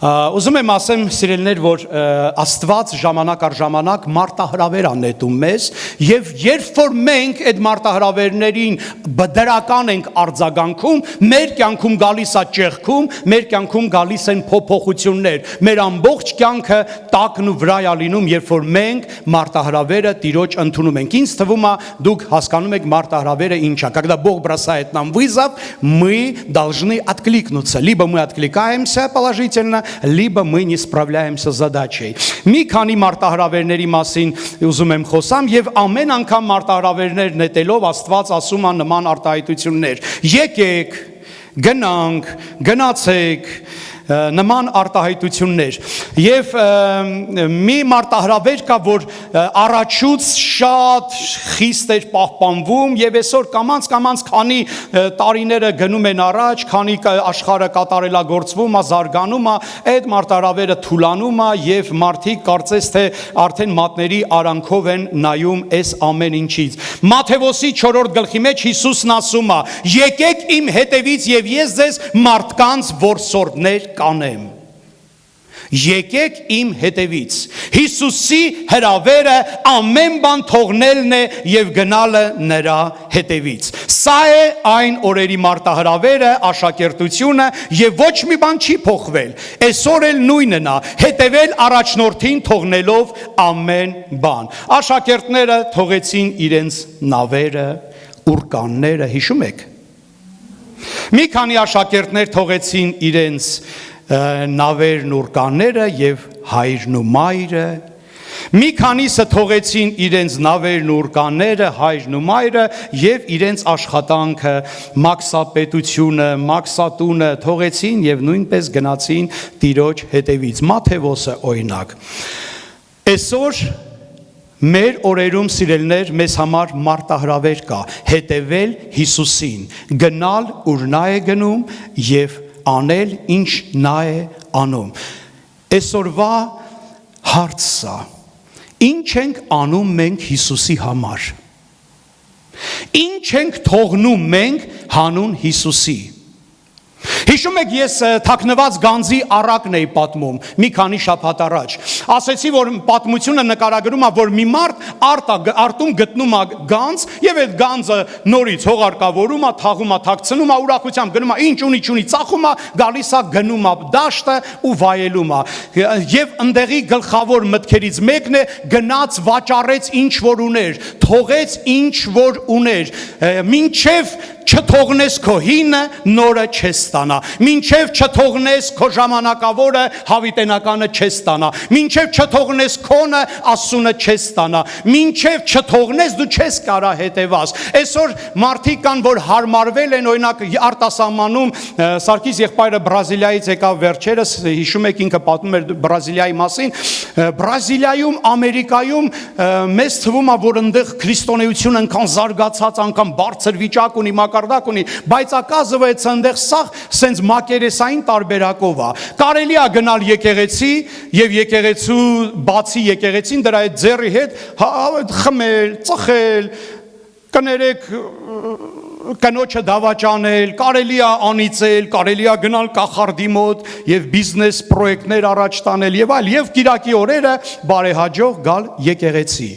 Ուզում եմ ասեմ, սիրելիներ, որ Աստված ժամանակ առ ժամանակ մարտահրավեր անետում մեզ, եւ երբ որ մենք այդ մարտահրավերներին դրական ենք արձագանքում, մեր կյանքում գալիս է ճեղքում, մեր կյանքում գալիս են փոփոխություններ, մեր ամբողջ կյանքը տակն ու վրա է լինում, երբ որ մենք մարտահրավերը Տիրոջ ընդունում ենք։ Ինձ թվում է, դուք հասկանում եք մարտահրավերը ինչ է։ Когда Бог бросает нам вызов, мы должны откликнуться. Либо мы откликаемся положительно, либо мы не справляемся с задачей. Մի քանի մարտահրավերների մասին ուզում եմ խոսամ եւ ամեն անգամ մարտահրավերներ նետելով Աստված ասում է նման արտահայտություններ. Եկեք, գնանք, գնացեք, նման արտահայտություններ եւ մի մարտահրավեր կա, որ առաջուց շատ խիստ էր պահպանվում եւ այսօր կամած քանի տարիները գնում են առաջ, քանի աշխարհը կատարելագործվում է, զարգանում է, այդ մարտահրավերը թուլանում է եւ մարդիկ կարծես թե արդեն մատների արանքով են նայում այս ամեն ինչից։ Մատթեոսի 4-րդ գլխի մեջ Հիսուսն ասում է. եկեք իմ հետևից եւ ես ձեզ մարդկանց որսորդներ կանեմ։ Եկեք իմ հետևից։ Հիսուսի հրավերը ամեն բան թողնելն է եւ գնալը նրա հետևից։ Սա է այն օրերի մարտահրավերը, աշակերտությունը եւ ոչ մի բան չի փոխվել։ Այսօր էլ նույնն է, հետևել առաջնորդին թողնելով ամեն բան։ Աշակերտները թողեցին իրենց նավերը, ուրկանները, հիշում եք։ Մի քանի աշակերտներ թողեցին իրենց նավերն ուրկանները եւ հայրն ու մայրը, մի քանիսը թողեցին իրենց նավերն ու ուրկանները, հայրն ու մայրը եւ իրենց աշխատանքը, մաքսապետությունը, մաքսատունը թողեցին եւ նույնպես գնացին Տիրոջ հետևից։ Մատթեոսը օրինակ։ Այսօր մեր օրերում սիրելներ մեզ համար մարտահրավեր կա հետևել Հիսուսին, գնալ ուր նա է գնում եւ անել ինչ նա է անում։ Այսօրվա հարցը ինչ ենք անում մենք Հիսուսի համար։ Ինչ ենք թողնում մենք հանուն Հիսուսի։ Հիշում եք, ես թաքնված գանձի առակն էի պատմում մի քանի շաբաթ առաջ։ Ասեցի, որ պատմությունը նկարագրում է, որ մի մարդ արտում գտնում է գանձ եւ այդ գանձը նորից հողարկավորում է, թաղում է, թաքցնում է, ուրախությամբ գնում է, ինչ ունի, ծախում է, գալիս է, գնում է դաշտը ու վայելում է։ Եվ ընդեղի գլխավոր մտքերից մեկն է գնաց վաճառեց ինչ որ ուներ, թողեց ինչ որ ուներ, մինչև չթողնես քո հինը, նորը չես ստանա։ Մինչև չթողնես քո ժամանակավորը, հավիտենականը չես ստանա։ Մինչև չթողնես քոնը, ասունը չես ստանա։ Մինչև չթողնես դու չես կարա հետևաս։ Այսօր մարդիկ կան, որ հարմարվել են, օրինակ արտասահմանում Սարգիս եղբայրը Բրազիլիայից եկավ վերջերս, հիշում եք ինքը պատմում էր Բրազիլիայի մասին։ Բրազիլիայում, Ամերիկայում մեզ թվում է, որ այնտեղ քրիստոնեությունը անգամ զարգացած, անգամ բարձր վիճակ ունի, մակարդակ ունի, բայց ակազվեց այնտեղ սաղ սենց մակերեսային տարբերակով է։ Կարելի է գնալ եկեղեցի եւ եկեղեցու բացի եկեղեցին դրա այդ ձեռի հետ խմել, ծխել, կներեք կնոջը դավաճանել, կարելի է անիծել, կարելի է գնալ կախարդի մոտ եւ բիզնես պրոյեկտներ առաջ տանել եւ այլ, եւ կիրակի օրերը բարեհաջող գալ եկեղեցի։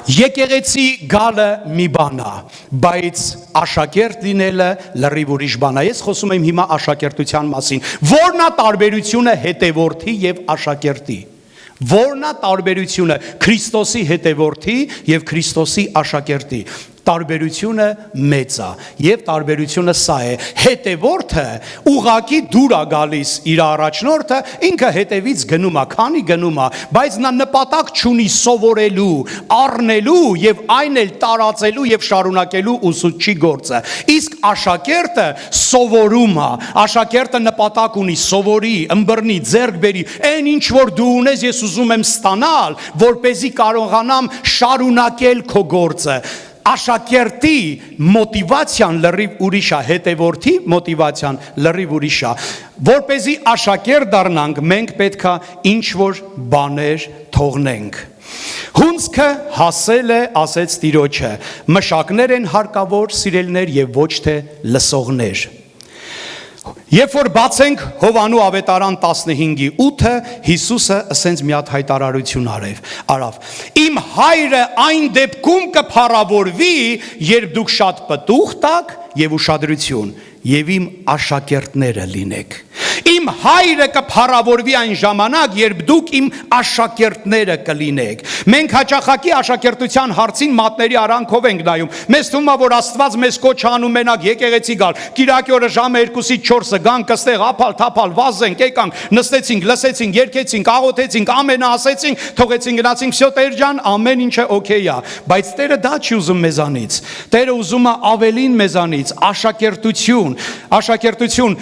Եկեղեցի գալը մի բան է, բայց աշակերտ լինելը լրիվ ուրիշ բան է։ Ես խոսում եմ հիմա աշակերտության մասին։ Որն է տարբերությունը հետևորդի եւ աշակերտի։ Որն է տարբերությունը Քրիստոսի հետևորդի եւ Քրիստոսի աշակերտի։ Տարբերությունը մեծ է եւ տարբերությունը սա է. հետևորդը ուղակի դուր է գալիս իր առաջնորդը, ինքը հետևից գնում է, քանի գնում է, բայց նա նպատակ չունի սովորելու, առնելու եւ այն էլ տարածելու եւ շարունակելու ուսուցչի գործը։ Իսկ աշակերտը սովորում է, աշակերտը նպատակ ունի, սովորի, ըմբռնի, ձեռք բերի, այն ինչ որ դու ունես, ես ուզում եմ ստանալ, որպեսզի կարողանամ շարունակել քո գործը։ Աշակերտի մոտիվացիան լրիվ ուրիշ է, հետևորդի մոտիվացիան լրիվ ուրիշ է։ Որպեսզի աշակերտ դառնանք, մենք պետք է ինչ որ բաներ թողնենք։ Հունձքը հասել է, ասեց Տիրոջը, մշակներ են հարկավոր, սիրելներ եւ ոչ թե լսողներ։ Երբ որ բացենք Հովանու ավետարան 15:8-ը, Հիսուսը ասենց մի հատ հայտարարություն արավ. Իմ հայրը այն դեպքում կփառավորվի, երբ դուք շատ պտուղ տաք եւ ուշադրություն, եւ իմ աշակերտները լինեք։ Իմ հայրը կփառավորվի այն ժամանակ, երբ դուք իմ աշակերտները կլինեք։ Մենք հաճախակի աշակերտության հարցին մատների արանքով ենք նայում։ Մեզ թվում է, որ Աստված մեզ կոչ անում մենակ եկեղեցի գալ։ Կիրակի օրը ժամը 2-ից 4-ը գանք այստեղ ափալ, թափալ, վազենք, եկանք, նստեցինք, լսեցինք, երգեցինք, աղոթեցինք, ամենը ասեցինք, թողեցինք, գնացինք, всё Տեր ջան, ամեն ինչը օքեյ է։ Բայց Տերը դա չի ուզում մեզանից։ Տերը ուզում է ավելին մեզանից, աշակերտություն,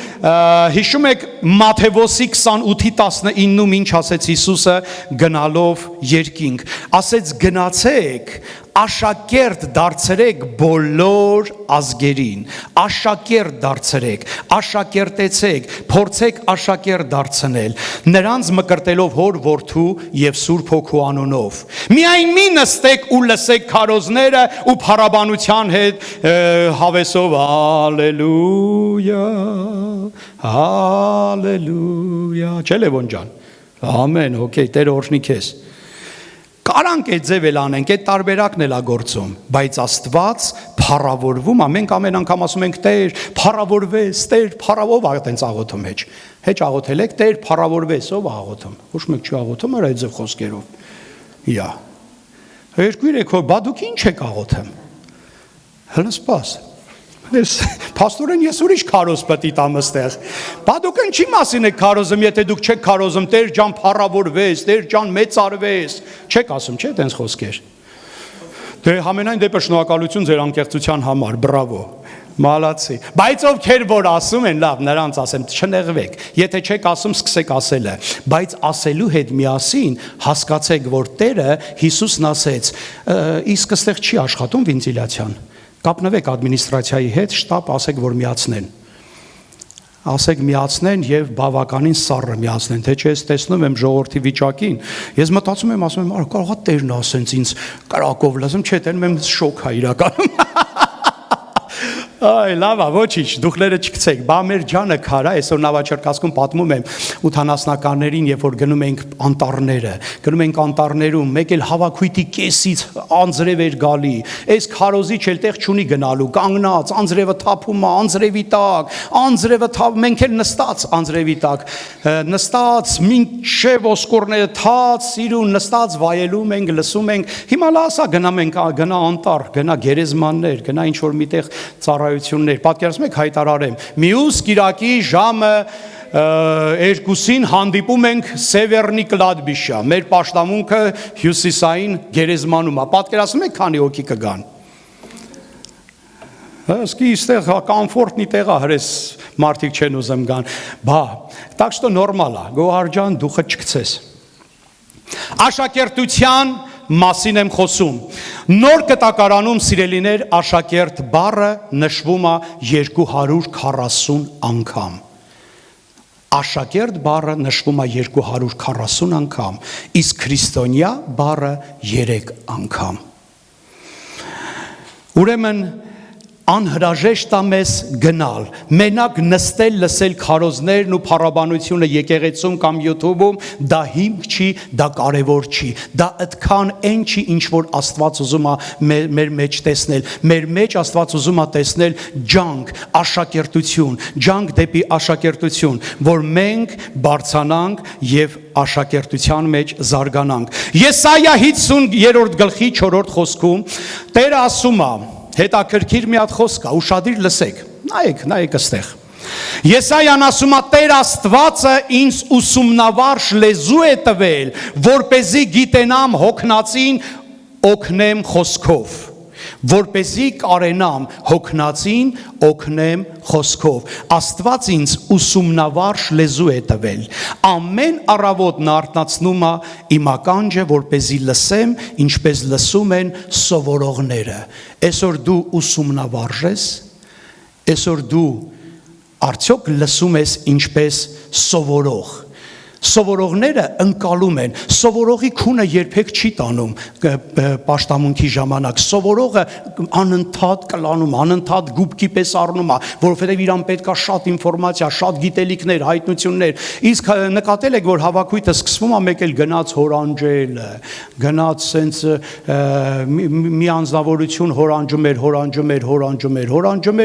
հիշում եք Մատթեոսի 28:19-ում ինչ ասեց Հիսուսը գնալով երկինք, ասեց գնացեք, աշակերտ դարձրեք բոլոր ազգերին, աշակերտ դարձրեք, աշակերտեցեք, փորձեք աշակերտ դարձնել, նրանց մկրտելով Հոր, Որդու եւ Սուրբ Հոգու անունով։ Միայն մի նստեք ու լսեք քարոզները ու փառաբանության հետ հավեսով հալելույա, հալելույա, չէ՞ Լևոն ջան։ Ամեն, օքեյ, Տերը օրհնի քեզ։ Կարանք այդ ձև էլ անենք, այդ տարբերակն էլ է գործում, բայց Աստված փառավորվում է, մենք ամեն անգամ ասում ենք Տեր, փառավորվես, Տեր, փառավով այդտենց աղոթում հեչ։ Հեչ աղոթել եք, Տեր, փառավորվես, ով է աղոթում։ Ոչ մեկ չի աղոթում, այդ ձև խոսքերով։ Իա։ 2-3 հոգ, բա դուք ինչ եք աղոթում։ Հələ սպաս։ Փաստորեն ես ուրիշ քարոզ պետք է տամ այստեղ։ Բա դուք ինչի մասին եք քարոզում, եթե դուք չեք քարոզում, Տեր ջան փառավորվես, Տեր ջան մեծարվես, չեք ասում, չէ՞ տենց խոսքեր։ Դե համենայն դեպս շնորհակալություն ձեր անկեղծության համար, բրավո։ Մալացի։ Բայց ովքեր որ ասում են, լավ, նրանց ասեմ, չնեղվեք։ Եթե չեք ասում, սկսեք ասելը, բայց ասելու հետ միասին հասկացեք, որ Տերը Հիսուսն ասեց, իսկ այստեղ չի աշխատում վենտիլյացիան։ Կապնվեք ադմինիստրացիայի հետ, շտապ ասեք, որ միացնեն։ Ասեք միացնեն եւ բավականին սառը միացնեն, թե չէ ես տեսնում եմ ժողովրդի վիճակին։ Ես մտածում եմ, ասում եմ, արա կարողա Տերն ասենց ինձ կրակով լսում, չէ, տենում եմ շոկ է իրականում։ Այ լավ է, ոչինչ, դուխները չգցեք, բա մեր ջանը քարա, այսօր Նավաչերկասկում պատմում եմ 80-ականներին, երբ որ գնում ենք անտառները, գնում ենք անտառներում, մեկ էլ հավաքույթի կեսից անձրև էր գալի, այս քարոզիչ էլ տեղ չունի գնալու, կանգնած, անձրևը թափում է, անձրևի տակ, անձրևը թափ, մենք էլ նստած անձրևի տակ, նստած, մինչև ոսկորները թաց, սիրուն նստած վայելում ենք, լսում ենք, հիմա լասա գնա անտառ, գնա գերեզմաններ, գնա ինչ որ միտեղ ծառայություններ, պատկերացնում եք հայտարարեմ, մյուս կիրակի ժամը 2-ին հանդիպում ենք Սևեռնի կլադբիշա, մեր պաշտամունքը հյուսիսային գերեզմանում է, պատկերացնում եք քանի հոգի կգան։ Ասկի այստեղ կոմֆորտնի տեղ է, հրես մարդիկ չեն ուզում գան, բա, так что նորմալ է, Գոհար ջան, դուխը չգցես։ Աշակերտության մասին եմ խոսում։ Նոր կտակարանում սիրելիներ աշակերտ բառը նշվում է 240 անգամ։ Աշակերտ բառը նշվում է 240 անգամ, իսկ քրիստոնյա բառը 3 անգամ։ Ուրեմն անհրաժեշտ է մեզ գնալ, մենակ նստել, լսել քարոզներն ու փառաբանությունը եկեղեցում կամ YouTube-ում, դա հիմք չի, դա կարևոր չի, դա այդքան այն չի, ինչ որ Աստված ուզում է մեր մեջ տեսնել, մեր մեջ Աստված ուզում է տեսնել ջանք, աշակերտություն, ջանք դեպի աշակերտություն, որ մենք բարձրանանք եւ աշակերտության մեջ զարգանանք։ Եսայա 50-րդ գլխի 4-րդ խոսքում Տերը ասում է, հետաքրքիր մի հատ խոսք է, ուշադիր լսեք, նայեք այստեղ։ Եսայան ասում է, Տեր Աստվածը ինձ ուսումնավարժ լեզու է տվել, որպեսզի գիտենամ հոգնածին օգնեմ խոսքով, որպեսզի կարենամ հոգնածին օգնեմ խոսքով։ Աստված ինձ ուսումնավարժ լեզու է տվել։ Ամեն առավոտ նա արթնացնում է իմ ականջը, որպեսզի լսեմ, ինչպես լսում են սովորողները։ Այսօր դու ուսումնավարժ ես, այսօր դու արդյոք լսում ես ինչպես սովորող։ Սովորողները ընկալում են, սովորողի քունը երբեք չի տանում պաշտամունքի ժամանակ, սովորողը անընդհատ կլանում, անընդհատ գուբկի պես առնում է, որովհետև իրան պետք է շատ ինֆորմացիա, շատ գիտելիքներ, հայտնություններ, իսկ նկատել եք, որ հավաքույթը սկսվում է մեկ էլ գնաց հորանջելը, գնաց սենց մի անձնավորություն հորանջում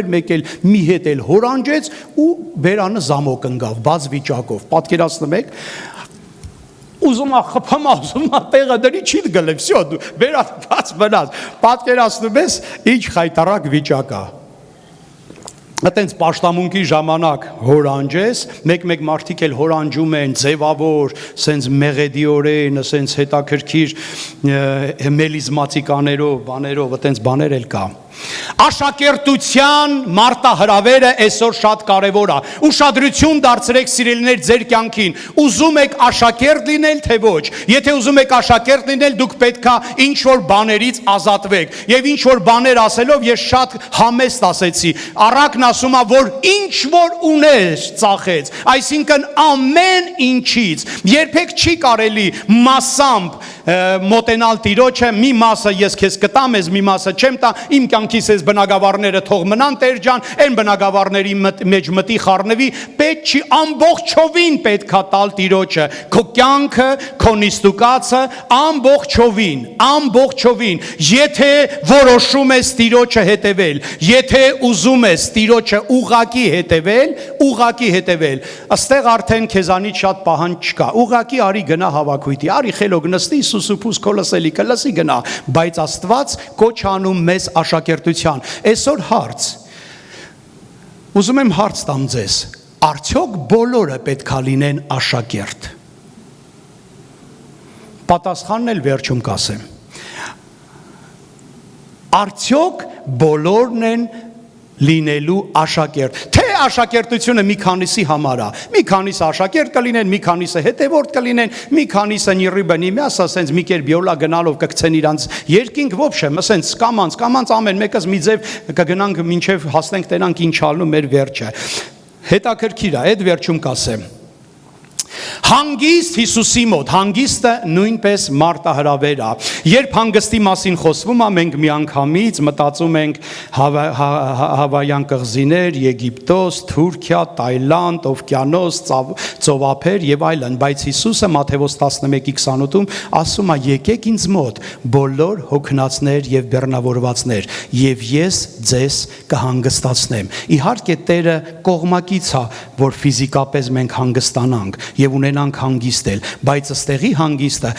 էր, մեկ էլ մի հետ էլ հորանջեց ու բերանը զամոք ընկավ, բաց վիճակով, պատկերացնում եք, ուզում է խփում, ուզում է տեղը դրի, չի գլեմ, վсё, դու բերան բաց մնաց, պատկերացնում ես, ինչ խայտարակ վիճակ է։ Այտենց պաշտամունքի ժամանակ հորանջես, մեկ մարդիկ էլ հորանջում են ձևավոր, սենց մեղեդիորեն, սենց հետաքրքիր մելիզմատիկաներով, բաներով, այտենց բաներ էլ կա։ Աշակերտության մարտահրավերը այսօր շատ կարևոր է։ Ուշադրություն դարձրեք սիրելիներ ձեր կյանքին։ Ուզում եք աշակերտ լինել, թե ոչ։ Եթե ուզում եք աշակերտ լինել, դուք պետք է ինչ-որ բաներից ազատվեք։ Եվ ինչ-որ բաներ ասելով ես շատ համեստ ասեցի։ Առակն ասում է, որ ինչ-որ ունես ծախեց, այսինքն ամեն ինչից։ Երբեք չի կարելի մասամբ մոտենալ Տիրոջը, մի մասը ես քեզ կտամ, ես մի մասը չեմ տա, իմ կյանքիս ես բնակավարները թող մնան Տեր ջան, այն բնակավարների մեջ մտի խառնվի, պետք չի ամբողջովին պետք է տալ Տիրոջը, քո կյանքը, քո նիստուկացը ամբողջովին, եթե որոշում ես Տիրոջը հետևել, եթե ուզում ես Տիրոջը ուղղակի հետևել, աստեղ արդեն քեզանից շատ պահանջ չկա, ուղղակի արի գնա հավաքույթի, արի խելոք նստի, սուսուփուս քո լսելի կլսի գնա, բայց Աստված կոչ անում մեզ աշակերտության։ Այսօր հարց, ուզում եմ հարց տամ ձեզ, արդյոք բոլորը պետք է լինեն աշակերտ։ Պատասխանն էլ վերջում կասեմ։ Արդյոք բոլորն են լինելու աշակերտ, թե աշակերտությունը մի քանիսի համար է, մի քանիսը աշակերտ կլինեն, մի քանիսը հետևորդ կլինեն, մի քանիսը նիրի բնի միասա, սենց մի կեր բիոլա գնալով կգցեն իրանց երկինք, ոբշեմ, սենց կամանց ամեն մեկս մի ձև կգնանք մինչև հասնենք տենանք ինչ ալնում մեր վերջը, հետաքրքիր է, այդ վերջում կասեմ, հանգիստ Հիսուսի մոտ, հանգիստը նույնպես մարտահրավեր է, երբ հանգստի մասին խոսվում է, մենք միանգամից մտածում ենք Հավայան կղզիներ, Եգիպտոս, Թուրքիա, Տայլանդ, Օվկիանոս, ծովափեր եւ այլն, բայց Հիսուսը Մատթեոս 11:28-ում ասում է եկեք ինձ մոտ բոլոր հոգնածներ եւ բեռնավորվածներ եւ ես ձեզ կհանգստացնեմ։ Իհարկե Տերը կողմակից է, որ ֆիզիկապես մենք հանգստանանք եւ ունենանք հանգիստել, բայց ըստեղի հանգիստը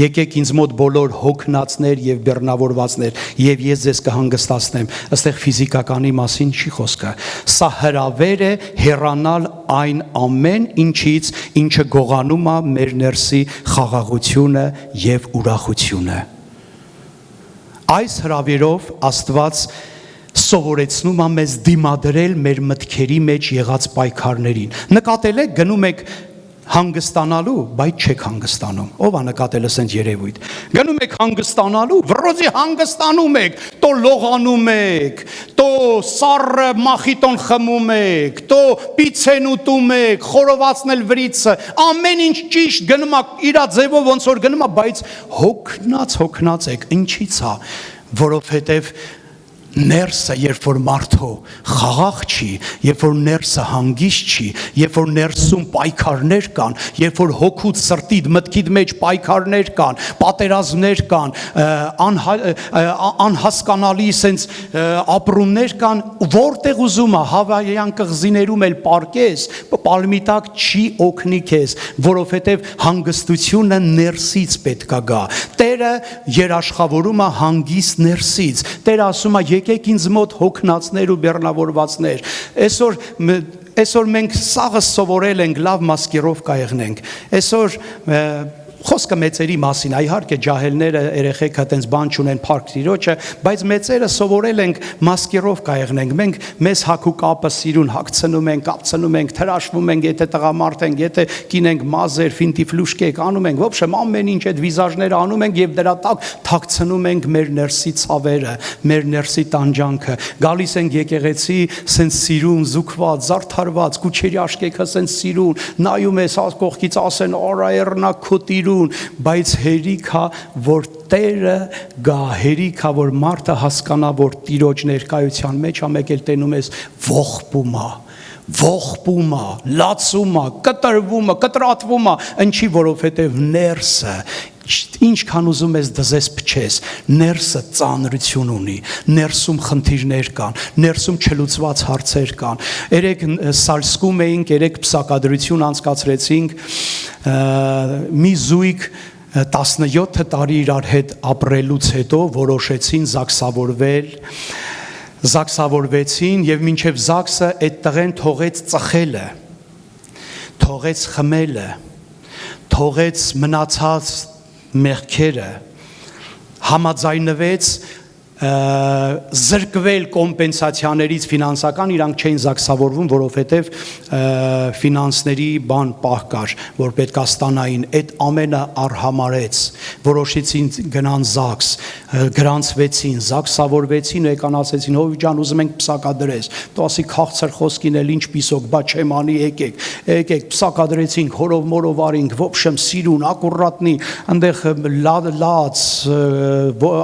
եկեք ինձ մոտ բոլոր հոգնածներ եւ բեռնավորվածներ եւ ես ձեզ կհանգստացնեմ, ըստեղ ֆիզիկականի մասին չի խոսքը, սա հրավեր է հեռանալ այն ամեն ինչից, ինչը գողանում է մեր ներսի խաղաղությունը եւ ուրախությունը։ Այս հրավերով Աստված սովորեցնում է մեզ դիմադրել մեր մտքերի մեջ եղած պայքարներին։ Նկատել եք, գնում եք հանգստանալու, բայց չեք հանգստանում։ Ով է նկատել ասենց երևույթ։ Գնում եք հանգստանալու, վրոզի հանգստանում եք, տո լողանում եք, տո սառը մախիտոն խմում եք, տո պիցեն ուտում եք, խորովածն էլ վրիցը, ամեն ինչ ճիշտ գնում է իր ձևով ոնց որ գնում է, բայց հոգնած եք, ինչի՞ց է, որովհետև ներսը, երբ որ մարդու խաղաղ չի, երբ որ ներսը հանգիստ չի, երբ որ ներսում պայքարներ կան, երբ որ հոգուց սրտիդ մտքիդ մեջ պայքարներ կան, պատերազմներ կան, անհասկանալի սենց ապրումներ կան, որտեղ ուզում է Հավայան կղզիներում էլ պարկես, պալմի տակ չի օգնի քեզ, որովհետև հանգստությունը ներսից պետք է գա։ Տերը երաշխավորում է հանգիստ ներսից։ Տերը ասում է եկեք ինձ մոտ հոգնածներ ու բեռնավորվածներ։ Այսօր մենք սաղը սովորել ենք լավ մասկիրով կայեղնենք։ Այսօր Խոսքը մեծերի մասին, իհարկե ջահելները երեխեքը այտենց բան չունեն փառք Տիրոջը, բայց մեծերը սովորել ենք մասկիրով կայեղնենք։ Մենք մեզ հակու կապը սիրուն հագցնում ենք, կապցնում ենք, թրաշվում ենք, եթե տղամարդ ենք, եթե կին ենք, մազեր, ֆինտիֆլուշկեք անում ենք, ոբշեմ ամեն ինչ այդ վիզաժները անում ենք եւ դրա տակ թաքցնում ենք մեր ներսի ցավերը, մեր ներսի տանջանքը։ Գալիս ենք եկեղեցի, սենց սիրուն, զուգված, զարդարված, կուչերի աշկեքը սենց սիրուն, նայում ես կողքից ասեն «Արա քո բայց հերիքա որ Տերը գա, հերիքա որ մարդը հասկանա, որ Տիրոջ ներկայության մեջ ամեկ էլ տենում ես ողբում է, լացում է, կտրվում է, կտրատվում է, ինչի որովհետև ներսը ինչքան ուզում ես դզես փչես, ներսը ծանրություն ունի, ներսում խնդիրներ կան, ներսում չլուծված հարցեր կան։ Երեք սալսկում էինք, երեք պսակադրություն անցկացրեցինք, մի զույգ 17 տարի իրար հետ ապրելուց հետո որոշեցին զաքսավորվեցին եւ մինչեւ զաքսը այդ տղեն թողեց ծխելը, թողեց խմելը, թողեց մնացած մեղքերը, համաձայնվեց զրկվել կոմպենսացիաներից ֆինանսական, իրանք չէին զաքսավորվում, որովհետև ֆինանսների բան պահ կար, որ պետք է ստանային, այդ ամենը արհամարեց, որոշեցին գնան զաքս, գրանցվեցին, զաքսավորվեցին, եկան ասեցին, հովիվ ջան, ուզում ենք պսակադրես, դու ասի քաղցր խոսքին էլ ինչ պիսոք, բա չեմ անի, եկեք, պսակադրեցինք, հորով մորով արինք, ոբշեմ սիրուն, ակուրատնի, այնտեղ լաց,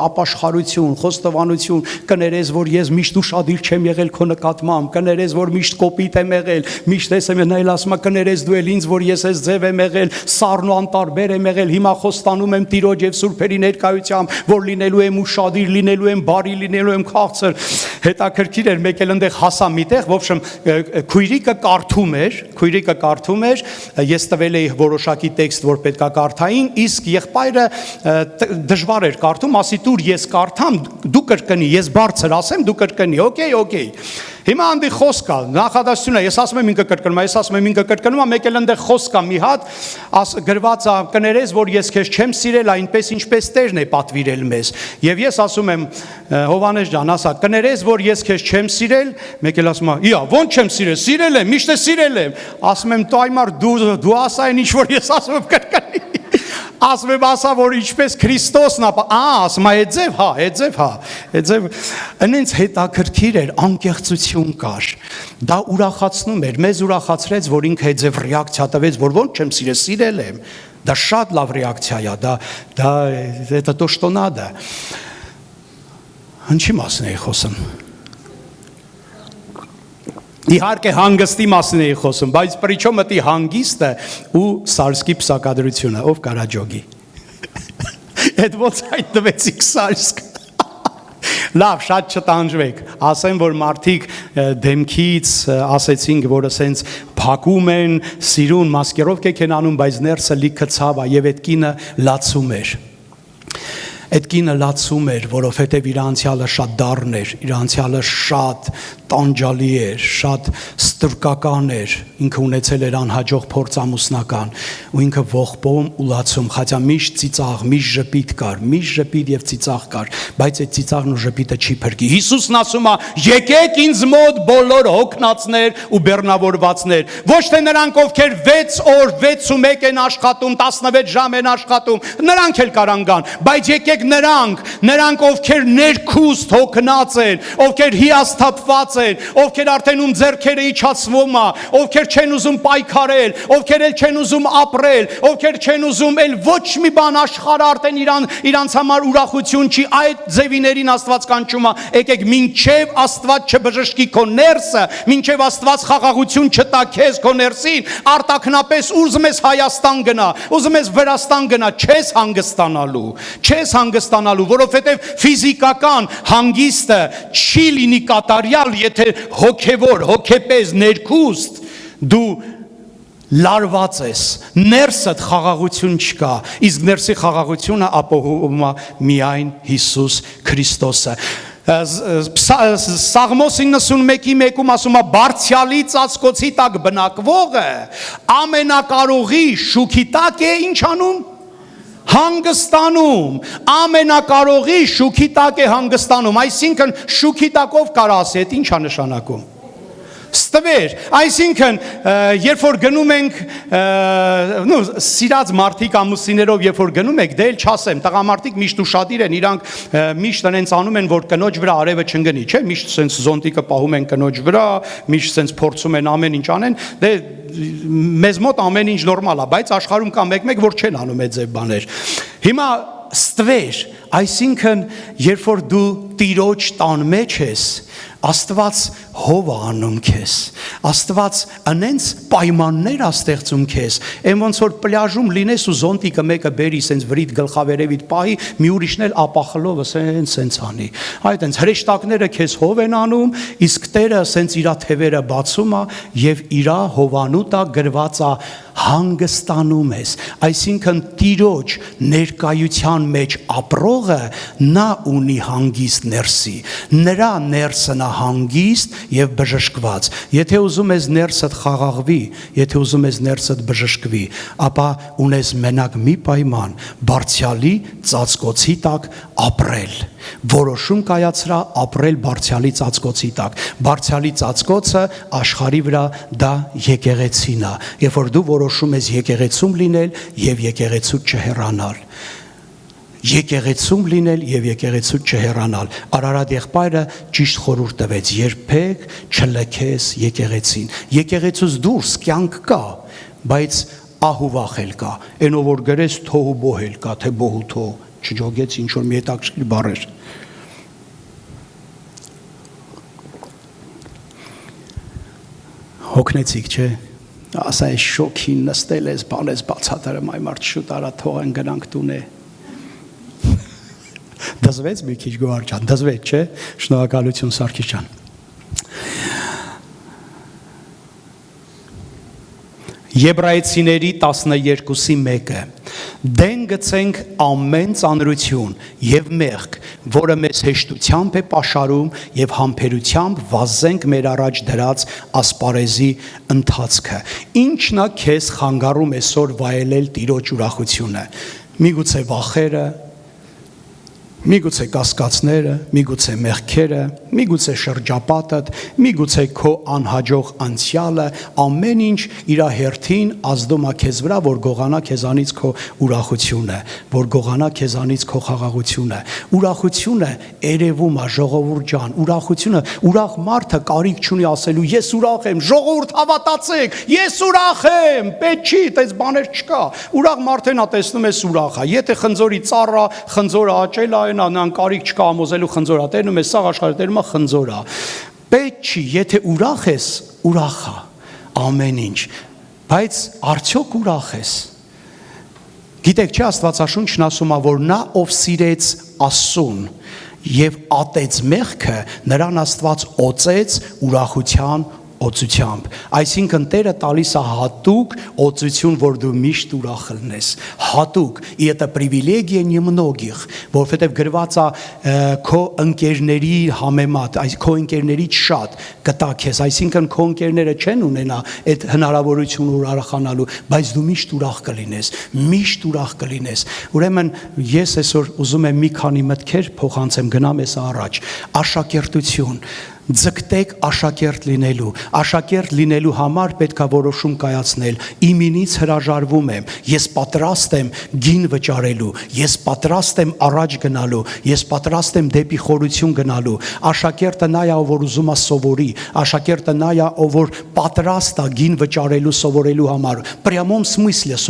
ապաշխարություն, խոստովանություն, կներես, որ ես միշտ ուշադիր չեմ եղել քո նկատմամբ, կներես, որ միշտ կոպիտ եմ եղել, միշտ եմ նայել ասում եմ, կներես դու էլ ինձ, որ ես այս ձև եմ եղել, սառն ու անտարբեր եմ եղել, հիմա խոստանում եմ Տիրոջ եւ Սուրբերի ներկայությամբ, որ լինելու եմ ուշադիր, լինելու եմ բարի, լինելու եմ քաղցր։ Հետաքրքիր էր, մեկ էլ այնտեղ հասա միտեղ, ոբշեմ քույրիկը կարդում էր, ես տվել էի որոշակի տեքստ, որ պետքա կարդային, իսկ եղբայրը դժվար էր կարդում, ասի դուր ես կարդամ, դու կրկնի, ես բարձր ասեմ, դու կրկնի, օքեյ։ Հիմա անդի խոսք կա, նախադասություն է, ես ասում եմ ինքը կրկնում, ես ասում եմ ինքը կրկնում, մեկ էլ այնտեղ խոսք կա մի հատ, գրված է, կներես, որ ես քեզ չեմ սիրել, այնպես ինչպես Տերն է պատվիրել մեզ։ Եվ ես ասում եմ, Հովանես ջան, ասա, կներես, որ ես քեզ չեմ սիրել, մեկ էլ ասում է, ո՞նց չեմ սիրել, սիրել եմ, միշտ սիրել եմ։ Ասում եմ, տայմար դու ասա այն ինչ որ ես ասում եմ կրկնի։ Ասում եմ ասա, որ ինչպես Քրիստոսն ասում է, այնց հետաքրքիր էր, անկեղծություն կար, դա ուրախացնում էր, մեզ ուրախացրեց, որ ինքը ձև ռեակցիա տվեց, որ ոնց չեմ սիրել, սիրել եմ, դա շատ լավ ռեակցիա է, դա то, что надо, ինչի մասին էի խոսում, իհարկե հանգստի մասին էի խոսում, բայց պրիչո մտի հանգիստը ու Սալսկի պսակադրությունը, ով կարաջոգի, այդ ոնց հայտնվեցիք Սալսկ, լավ, շատ չտանջվեք, ասեմ, որ մարդիկ դեմքից ասեցինք, որ ասենց փակում են, սիրուն, մասկերովկեք են անում, բայց ներսը լիքը ցավ է եւ այդ կինը լացում էր, այդ կինը լացում էր, որովհետև իր անցյալը շատ դառն էր, իր անցյալը շատ տանջալի էր, շատ ստրկական էր, ինքը ունեցել էր անհաջող փորձ ամուսնական, ու ինքը ողբում ու լացում, խաչա միշտ ծիծաղ, միշտ ժպիտ կար, միշտ ժպիտ եւ ծիծաղ կար, բայց այդ ծիծաղն ու ժպիտը չի փրկի։ Հիսուսն ասում է. «Եկեք ինձ մոտ բոլոր հոգնածներ ու բեռնավորվածներ, ոչ թե նրանք, ովքեր 6 օր, 61 են աշխատում, 16 ժամ են աշխատում, նրանք էլ կարան գան, բայց եկեք նրանք, ովքեր ներքուստ հոգնած են, ովքեր հիասթափված են, ովքեր արդեն ում ձեռքերը իջացվում է, ովքեր չեն ուզում պայքարել, ովքեր էլ չեն ուզում ապրել, ովքեր չեն ուզում էլ ոչ մի բան աշխարհը արդեն իրանց համար ուրախություն չի, այդ ձևիներին Աստված կանչում է, եկեք մինչև Աստված չբժշկի քո ներսը, մինչև Աստված խաղաղություն չտա քեզ քո ներսին, արտաքնապես ուզում ես Հայաստան գնա, ուզում ես Վրաստան գնա, չես հանգստանալու, որովհետև ֆիզիկական հանգիստը չի լինի կատարյալ, եթե հոգևոր, հոգեպես, ներքուստ դու լարված ես, ներսդ խաղաղություն չկա, իսկ ներսի խաղաղությունը ապահովում է միայն Հիսուս Քրիստոսը։ Սաղմոս 91:1 ասում է բարձյալի ծածկոցի տակ բնակվողը ամենակարողի շուքի տակ է ինչ անում, Հանգստանում, ամենակարողի շուքի տակ է հանգստանում, այսինքն շուքի տակով կար ասի, այդ ինչ է նշանակում։ Ստվեր, այսինքն երբ որ գնում ենք սիրած մարդիկ ամուսիներով երբ որ գնում եք, դե էլ չասեմ, տղամարդիկ միշտ ուշադիր են, իրանք միշտ այնց անում են, որ կնոջ վրա արևը չընկնի, չէ՞, միշտ սենց զոնտիկը պահում են կնոջ վրա, միշտ սենց փորձում են ամեն ինչ անեն, դե մեզ մոտ ամեն ինչ նորմալ է, բայց աշխարհում կա մեկ որ չեն անում այդ ձև բաներ։ Հիմա ստվեր, այսինքն երբ որ դու Տիրոջ տան մեջ ես, Աստված հով է անում քեզ, Աստված անենց պայմաններ է ստեղծում քեզ, այն ոնց որ պլաժում լինես ու զոնտիկը մեկը բերի սենց վրիդ գլխավերևիդ պահի, մի ուրիշն էլ ապախլովը սենց անի, այդ այնց հրեշտակները քեզ հով են անում, իսկ Տերը սենց իրա թևերը բացում է եւ իրա հովանուտա գրված է հանգստանում ես, այսինքն Տիրոջ ներկայության մեջ ապրողը նա ունի հանգիստ ներսի, նրա ներսն է հանգիստ եւ բժշկված, եթե ուզում ես ներսդ խաղաղվի, եթե ուզում ես ներսդ բժշկվի, ապա ունես մենակ մի պայման, բարձյալի ծածկոցի տակ ապրել, որոշում կայացրա ապրել բարձյալի ծածկոցի տակ, բարձյալի ծածկոցը աշխարհի վրա դա եկեղեցին է, երբ որ դու որոշում ես եկեղեցում լինել եւ եկեղեցուց չհեռանալ, եկեղեցում լինել եւ եկեղեցուց չհեռանալ, Արարատ եղբայրը ճիշտ խորհուրդ տվեց, երբեք չլքես եկեղեցին, եկեղեցուց դուրս կյանք կա, բայց ահուվախ էլ կա, այն ով որ գրես թոհ ու բոհ էլ կա, թե բոհ ու թոհ, չջոգեց ինչ որ մի հետաքրքիր բառեր։ Հոգնեցիք, չէ՞։ Ասա այս շոքին նստել ես, բանես բացատրեմ, այ մարդ շուտ արա թող են գնանք տունե։ Դզվեց մի քիչ Գոհար ջան, դզվեց, չէ՞։ Շնորհակալություն Սարգիս ջան։ Եբրայեցիների 12:1 Դեն գցենք ամեն ծանրություն եւ մեղք, որը մեզ հեշտությամբ է պաշարում եւ համբերությամբ վազենք մեր առաջ դրած ասպարեզի ընթացքը։ Ինչն է քեզ խանգարում այսօր վայելել Տիրոջ ուրախությունը։ Միգուցե վախերը, միգուցե կասկածները, միգուցե մեղքերը, միգուցե շրջապատդ, միգուցե քո անհաջող անցյալը, ամեն ինչ իր հերթին ազդում է քեզ վրա, որ գողանա քեզանից քո ուրախությունը, որ գողանա քեզանից քո խաղաղությունը։ Ուրախությունը երևում է, ժողովուրդ ջան, ուրախությունը, ուրախ մարդը կարիք չունի ասելու ես ուրախ եմ, ժողովուրդ հավատացեք, ես ուրախ եմ, պետք չի, այդպես բաներ չկա։ Ուրախ մարդն է տեսնում ես ուրախ է, եթե խնձորի ծառա, խնձորը աճել է նան կարիք չկա ամոզելու խնձորա, տերնում ես սաղ աշխարհը տերում է խնձորա, պետք չի, եթե ուրախ ես, ուրախ է, ամեն ինչ, բայց արդյոք ուրախ ես, գիտեք չէ Աստվածաշունչն ասում է, որ նա ով սիրեց Աստծուն եւ ատեց մեղքը, նրան Աստված օծեց ուրախության օծությամբ, այսինքն Տերը տալիս է հատուկ օծություն, որ դու միշտ ուրախ լինես, հատուկ, и это привилегия немногих, որովհետև գրված է քո ընկերների համեմատ, քո ընկերներից շատ կտա քեզ, այսինքն քո ընկերները չեն ունենա այդ հնարավորությունը ուրախանալու, բայց դու միշտ ուրախ կլինես, միշտ ուրախ կլինես, ուրեմն ես այսօր ուզում եմ մի քանի մտքեր փոխանցեմ, գնամ ես առաջ, աշակերտություն, ձգտեք աշակերտ լինելու համար պետք է որոշում կայացնել, իմինից հրաժարվում եմ, ես պատրաստ եմ գին վճարելու, ես պատրաստ եմ առաջ գնալու, ես պատրաստ եմ դեպի խորություն գնալու, աշակերտը նա է, ով որ ուզում է սովորի, աշակերտը նա է, ով որ պատրաստ է գին վճարելու, սովորելու համար, прямом смысле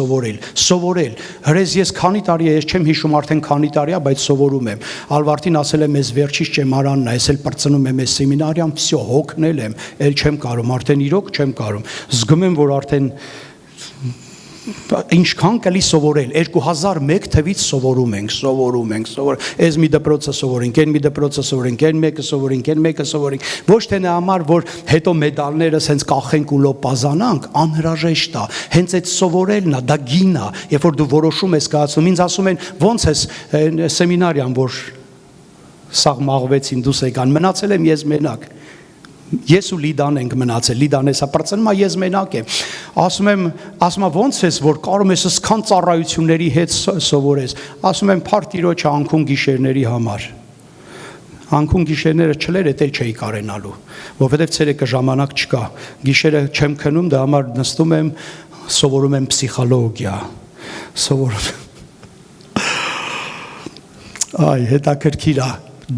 սովորել, հրեզ ես քանի տարի է, ես չեմ հիշում արդեն քանի տարի է, բայց սովորում եմ, Ալվարդին ասել եմ, ես վերջից ճեմարանն է, ես էլ պրծնում եմ ես սեմինար всё հոգնել եմ, էլ չեմ կարում, արդեն իրոք չեմ կարում, զգում եմ, որ արդեն ինչքան կլի սովորել, 2001 թվից սովորում ենք, այս մի դպրոցը սովորենք, այն մի դպրոցը սովորենք, այն մեկը սովորենք, ոչ թե նա համար, որ հետո մեդալները սենց կախենք ու լոպազանանք, անհրաժեշտ է, հենց այդ սովորելն է, դա գին է, երբ որ դու որոշում ես կայացնում, ինձ ասում են, ոնց ես սեմինարիան, որ սաղ մաղվեցին դուս եկան, մնացել եմ ես մենակ, Ես ու Լիդան ենք մնացել, Լիդան էսա պրծնում, ես մենակ եմ, ասում եմ ոնց ես, որ կարող ես սկան ծառայությունների հետ սովորես, ասում եմ փառք Տիրոջը անքուն գիշերների համար, անքուն գիշերները չլեր էդ էլ չէի կարենալու, որովհետև ցերեկը ժամանակ չկա, գիշերը չեմ քնում, դա համար նստում եմ, սովորում եմ պսիխոլոգիա, սովորում այ հետաքրքիր է,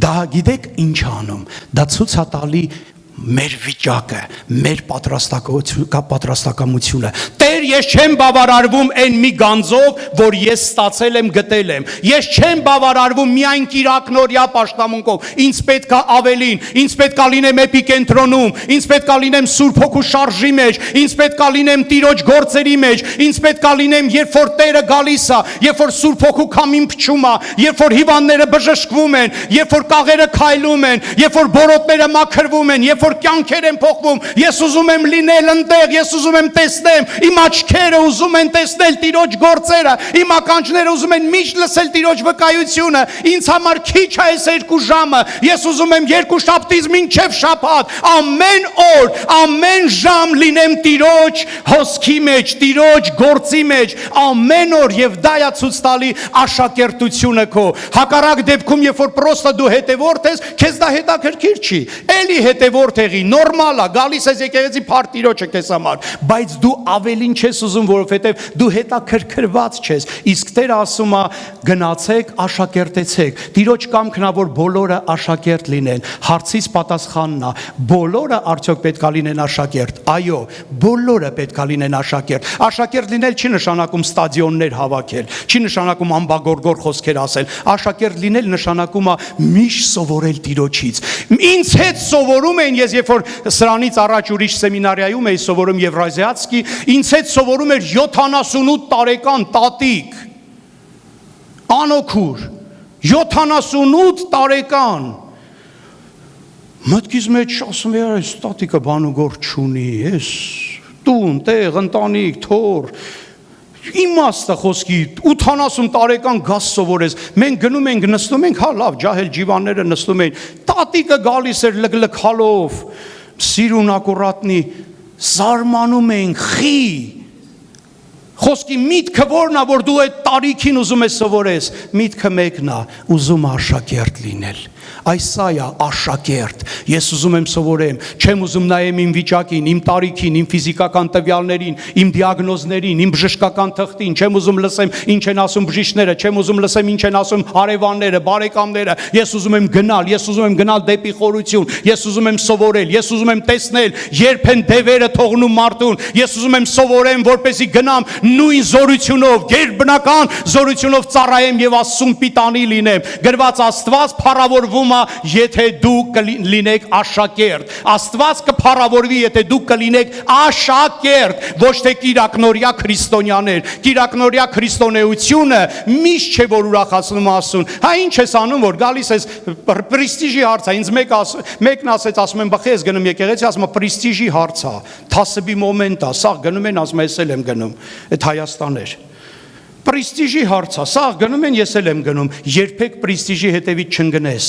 դա գիտեք ինչ անում, դա ցույց է տալի մեր վիճակը, մեր պատրաստակամությունը, Տեր, ես չեմ բավարարվում այն մի գանձով, որ ես ստացել եմ, գտել եմ, ես չեմ բավարարվում միայն կիրակնորյա պաշտամունքով, ինձ պետք է ավելին, ինձ պետք է լինեմ էպիկենտրոնում, ինձ պետք է լինեմ Սուրբ Հոգու շարժի մեջ, ինձ պետք է լինեմ Տիրոջ գործերի մեջ, ինձ պետք է լինեմ, երբ որ Տերը գալիս է, երբ որ Սուրբ Հոգու քամին փչում է, երբ որ հիվանդները բժշկվում են, երբ որ կաղերը քայլում են, երբ որ բորոտները մաքրվում են, երբ որ կյանքեր են փոխվում, ես ուզում եմ լինել այնտեղ, ես ուզում եմ տեսնեմ, իմ աչքերը ուզում են տեսնել Տիրոջ գործերը, իմ ականջները ուզում են միշտ լսել Տիրոջ վկայությունը, ինձ համար քիչ է այս 2 ժամը, ես ուզում եմ 2 շաբթից մինչև շաբաթ, ամեն օր, ամեն ժամ լինեմ Տիրոջ հոսքի մեջ, Տիրոջ գործի մեջ, ամեն օր, եւ դա է ցույց տալի աշակերտությունը քո, հակառակ դեպքում, երբ որ պրոստը դու հետևորդ ես, քեզ դա հետաքրքիր չի, էլի հետևորդ եղի, նորմալ է, գալիս ես եկեղեցի փառք Տիրոջը քեզ համար, բայց դու ավելին չես ուզում, որովհետև դու հետաքրքրված չես, իսկ Տերը ասում է գնացեք, աշակերտեցեք, Տիրոջ կամքն է, որ բոլորը աշակերտ լինեն, հարցից պատասխանն է, բոլորը արդյոք պետք է լինեն աշակերտ, այո, բոլորը պետք է լինեն աշակերտ, աշակերտ լինել չի նշանակում ստադիոններ հավաքել, չի նշանակում ամբագորգոր խոսքեր ասել, աշակերտ լինել նշանակում է միշտ սովորել Տիրոջից, ինձ հետ սովորում են, ես երբ որ սրանից առաջ ուրիշ սեմինարիայում էի սովորում Եվրազիացկի, ինձ հետ սովորում էր 78 տարեկան տատիկ, անօքուր, 78 տարեկան, մտքիս մեջ ասում եմ, այս տատիկը բանուգոր չունի, ես տուն, տեղ, ընտանիք, թոր, իմաստը խոսքի 80 տարեկան գաս սովորես, մենք գնում ենք, նստում ենք, հա լավ, ջահել ջիվանները նստում են, տատիկը գալիս էր լգլգալով, սիրուն ակուրատնի, զարմանում ենք, խի, խոսքի միտքը որն է, որ դու այդ տարիքին ուզում ես սովորես, միտքը մեկն է, ուզում աշակերտ լինել, այս սա է աշակերտ, ես ուզում եմ սովորեմ, չեմ ուզում նայեմ իմ վիճակին, իմ տարիքին, իմ ֆիզիկական տվյալներին, իմ դիագնոզներին, իմ բժշկական թղթին, չեմ ուզում լսեմ ինչ են ասում բժիշկները, չեմ ուզում լսեմ ինչ են ասում հարևանները, բարեկամները, ես ուզում եմ գնալ դեպի խորություն, ես ուզում եմ սովորել, ես ուզում եմ տեսնել, երբ են դևերը թողնում մարդուն, ես ուզում եմ սովորեմ, որպեսզի գնամ նույն զորությունով, գերբնական զորությունով ծառայեմ եւ Աստծուն պիտանի լինեմ, գրված Աստված փառավորվում է, եթե դու կլինեք աշակերտ, Աստված կփառավորվի, եթե դու կլինեք աշակերտ, ոչ թե կիրակնորյա քրիստոնյաներ, կիրակնորյա քրիստոնեությունը միշտ չէ որ ուրախացնում Աստծուն, հա ինչ ես անում, որ գալիս ես պրեստիժի հարց է, ինձ մեկն ասեց, ասում եմ, բախի ես գնում եկեղեցի, ասում եմ, պրեստիժի հարց է, թասբի մոմենտ է, սաղ գնում են, ասում եմ, ես էլ եմ գնում, Հայաստան էր, պրեստիժի հարց է, սաղ գնում են, ես էլ եմ գնում, երբեք պրեստիժի հետևից չընկնես,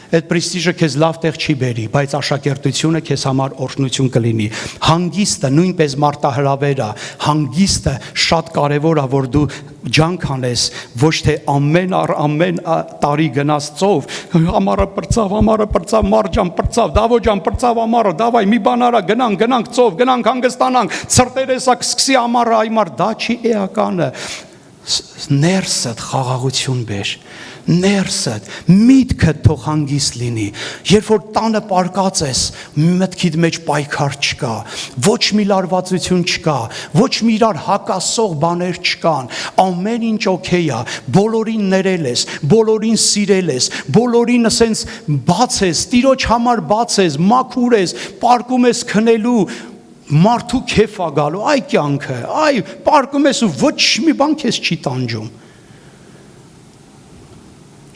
այդ պրեստիժը քեզ լավ տեղ չի բերի, բայց աշակերտությունը քեզ համար օրհնություն կլինի, հանգիստը նույնպես մարտահրավեր է, հանգիստը շատ կարևոր է, որ դու ջանք անես, ոչ թե ամեն տարի գնաս ծով, ամառը պրծավ, մարջան պրծավ, դավոջան պրծավ ամառը, դավայ մի բան արա, գնանք ծով, գնանք հանգստանանք, ցրտերեսա կսկսի ամառը այմար, դա չի էականը, ներսդ խաղաղություն բեր, ներսդ, միտքդ թող հանգիստ լինի, երբ որ տանը պարկած ես, մտքիդ մեջ պայքար չկա, ոչ մի լարվածություն չկա, ոչ մի իրար հակասող բաներ չկան, ամեն ինչ օքեյ է, բոլորին ներել ես, բոլորին սիրել ես, բոլորին ասենց բաց ես, Տիրոջ համար բաց ես, մաքուր ես, պարկում ես քնելու, մարդու քեֆ է գալու, այ կյանքը, այ պարկում ես ու ոչ մի բան քեզ չի տանջում,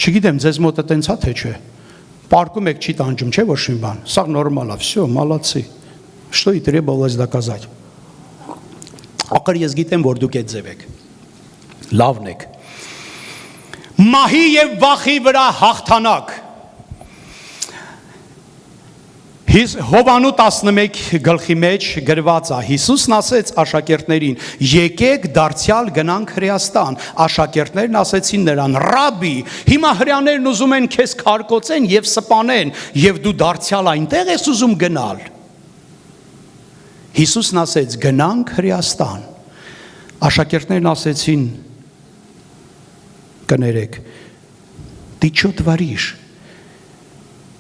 չգիտեմ, ձեզ մոտը տենց է թե չէ, պարկում եք չի տանջում, չէ ոչ մի բան, սա նորմալ է, всё, молодцы, что и требовалось доказать, ակր ես գիտեմ, որ դուք այդ ձև եք, լավն եք, մահի և վախի վրա հաղթանակ, Հովանու 11 գլխի մեջ գրված է. Հիսուսն ասեց աշակերտներին. եկեք դարձյալ գնանք Հրեաստան։ Աշակերտներն ասեցին նրան. ռաբի, հիմա հրեաներն ուզում են քեզ քարկոծեն եւ սպանեն, եւ դու դարձյալ այնտեղ ես ուզում գնալ։ Հիսուսն ասեց. գնանք Հրեաստան։ Աշակերտներն ասեցին. կներեք, ты чё творишь?